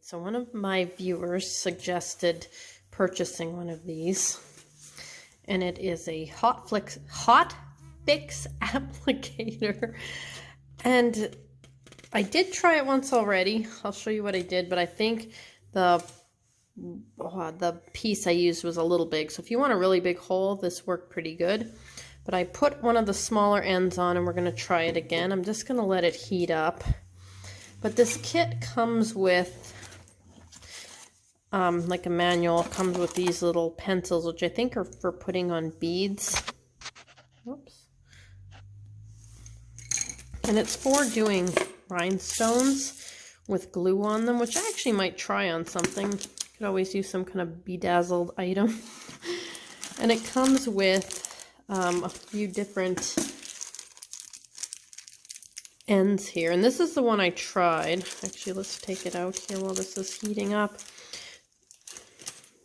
So one of my viewers suggested purchasing one of these, and it is a Hotfix applicator. And I did try it once already. I'll show you what I did, but I think the piece I used was a little big. So if you want a really big hole, this worked pretty good. But I put one of the smaller ends on, and we're going to try it again. I'm just going to let it heat up. But this kit comes with like a manual. It comes with these little pencils, which I think are for putting on beads. Oops. And it's for doing rhinestones with glue on them, which I actually might try on something. Could always use some kind of bedazzled item. And it comes with a few different ends here. And this is the one I tried. Actually, let's take it out here while this is heating up.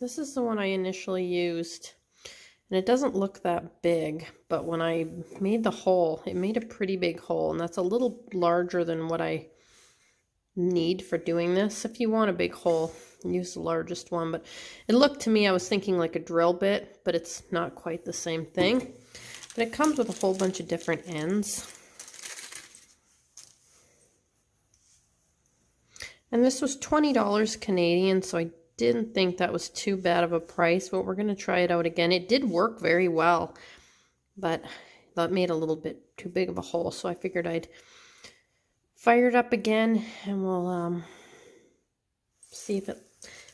This is the one I initially used. And it doesn't look that big, but when I made the hole, it made a pretty big hole. And that's a little larger than what I need for doing this. If you want a big hole, use the largest one. But it looked to me, I was thinking like a drill bit, but it's not quite the same thing. But it comes with a whole bunch of different ends. And this was $20 Canadian, so I didn't think that was too bad of a price, but we're going to try it out again. It did work very well, but that made a little bit too big of a hole, so I figured I'd fire it up again, and we'll see if it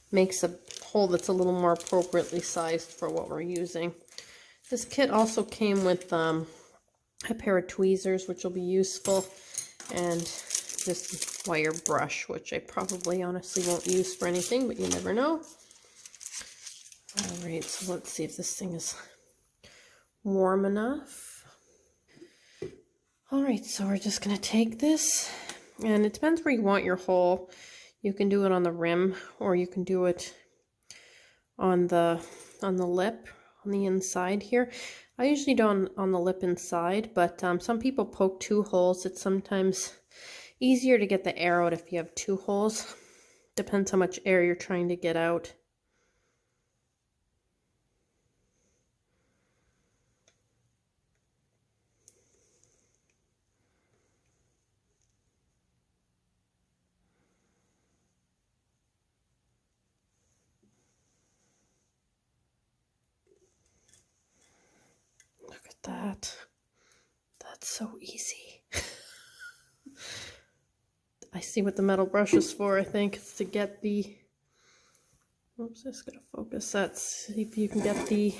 makes a hole that's a little more appropriately sized for what we're using. This kit also came with a pair of tweezers, which will be useful, and this wire brush, which I probably honestly won't use for anything, but you never know. Alright, so let's see if this thing is warm enough. Alright, so we're just going to take this, and it depends where you want your hole. You can do it on the rim, or you can do it on the lip, on the inside here. I usually do on the lip inside, but some people poke two holes. It's sometimes easier to get the air out if you have two holes. Depends how much air you're trying to get out. Look at that. That's so easy. I see what the metal brush is for. I think it's to get the, oops, I just gotta focus that, see if you can get the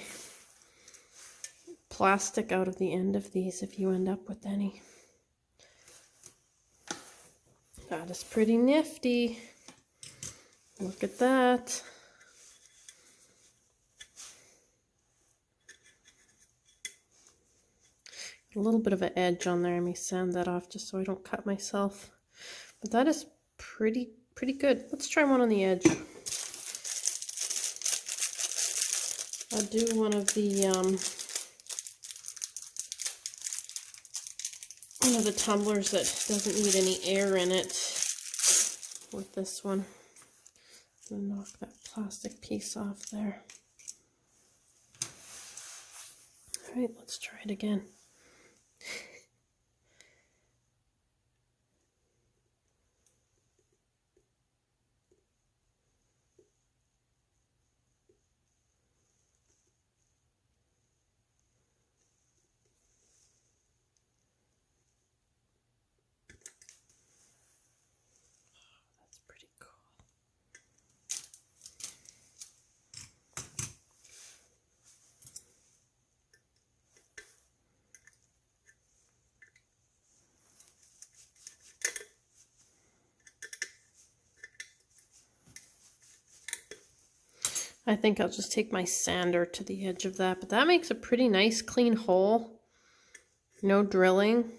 plastic out of the end of these if you end up with any. That is pretty nifty. Look at that. A little bit of an edge on there. I may sand that off just so I don't cut myself. But that is pretty good. Let's try one on the edge. I'll do one of the tumblers that doesn't need any air in it with this one. I'm gonna knock that plastic piece off there. All right, let's try it again. I think I'll just take my sander to the edge of that, but that makes a pretty nice clean hole. No drilling.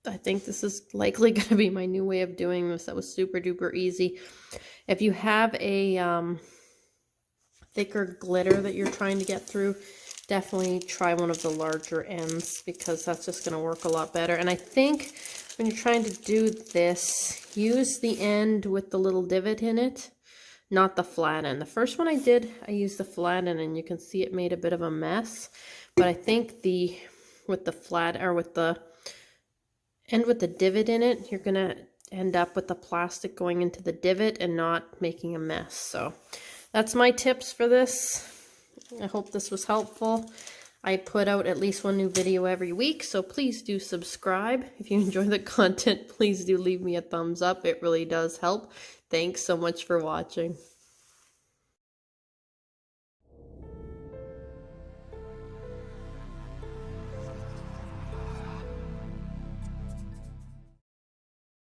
I think this is likely going to be my new way of doing this. That was super duper easy. If you have a thicker glitter that you're trying to get through, definitely try one of the larger ends, because that's just going to work a lot better. And I think when you're trying to do this, use the end with the little divot in it, not the flat end. The first one I did, I used the flat end, and you can see it made a bit of a mess. But I think with the flat, or with the end with the divot in it, you're gonna end up with the plastic going into the divot and not making a mess. So that's my tips for this. I hope this was helpful. I put out at least one new video every week, so please do subscribe. If you enjoy the content, please do leave me a thumbs up. It really does help. Thanks so much for watching.